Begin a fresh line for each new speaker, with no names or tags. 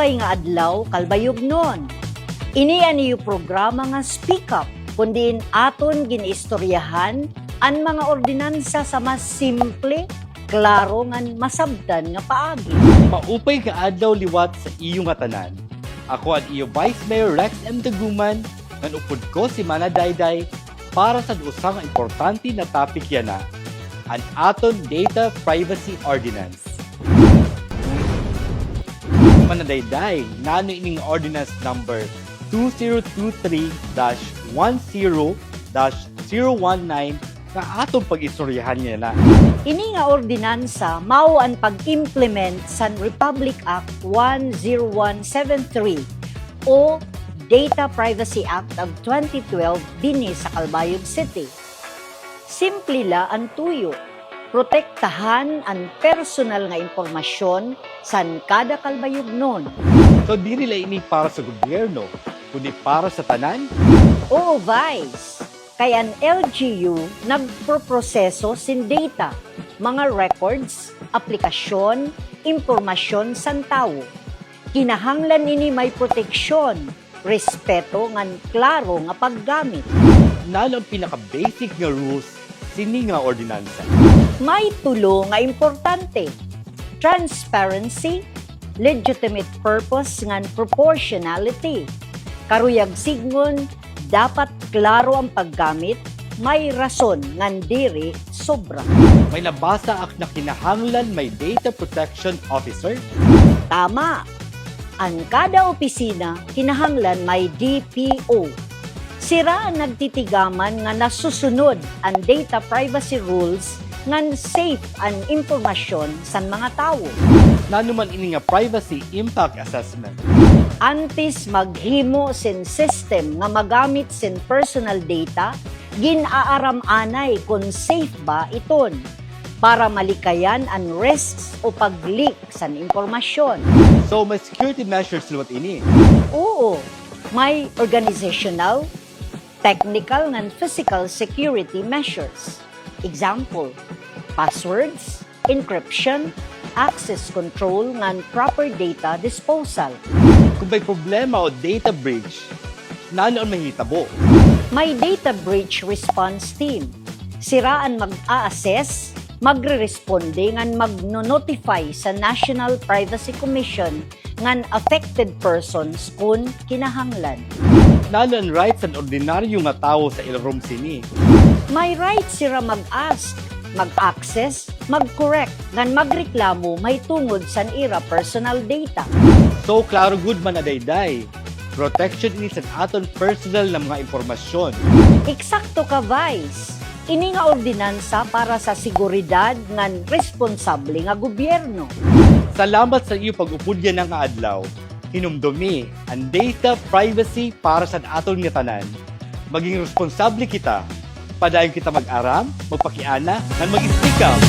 Maupay nga adlaw kalbayognon. Ini aniyo programa nga Speak Up, kundiin aton giniistoryahan ang mga ordinansa sa mas simple, klaro ngan masabtan nga paagi.
Maupay ka adlaw liwat sa iyong tanan. Ako ang iyo Vice Mayor Rex M. Daguman, ngan upod ko si Mana Dayday para sa usang importante na topic yan na, ang aton Data Privacy Ordinance. Mana Dayday, nano ining Ordinance number 2023-10-019 na atong pag-istoryahan niya na.
Ini nga ordinansa mao ang pag-implement sa Republic Act 10173 o Data Privacy Act of 2012 dinhi sa Calbayog City. Simple la ang tuyo, protektahan ang personal nga impormasyon san kada kalbayognon.
So di nila ini para sa gobyerno, kundi para sa tanan.
Oo, Vice. Kaya ang LGU nagproproseso sin data, mga records, aplikasyon, impormasyon san tawo. Kinahanglan ini may proteksyon, respeto ngan klaro nga paggamit.
Nalo ang pinaka-basic nga rules sini nga ordinansa.
May tulo nga importante: transparency, legitimate purpose ngan proportionality. Karuyag sigmon, dapat klaro ang paggamit, may rason ngan diri sobra.
May nabasa ak na kinahanglan may data protection officer.
Tama. Ang kada opisina kinahanglan may DPO. Sira ang nagtitigaman nga nasusunod ang data privacy rules ngan safe ang impormasyon sa mga tawo.
Nanuman ini nga privacy impact assessment.
Antes maghimo sin system nga magamit sin personal data, ginaaram-anay kung safe ba iton para malikayan ang risks o pag-leak sa impormasyon.
So may security measures luwat ini.
Oo, may organizational, technical, and physical security measures. Example, passwords, encryption, access control, and proper data disposal.
Kung may problema o data breach, nano ang mahitabo.
May data breach response team. Siraan mag-a-assess, magre-responde ngan magno-notify sa National Privacy Commission ngan affected persons kung kinahanglan.
Nano ang rights ng ordinaryo nga tao sa ilrom sini.
May right sira mag-ask, mag-access, mag-correct, ngan magreklamo may tungod sa ira personal data.
So klaro good man na dayday. Protection ini sa aton personal na mga impormasyon.
Eksakto ka, Vice. Ini nga ordinansa para sa seguridad ngan responsable nga gobyerno.
Salamat sa iyo pag-upudya ng adlaw. Hinumdumi ang data privacy para sa aton nga tanan. Maging responsable kita. Padayon kita mag-aram, magpakiana, ngan mag-speak up.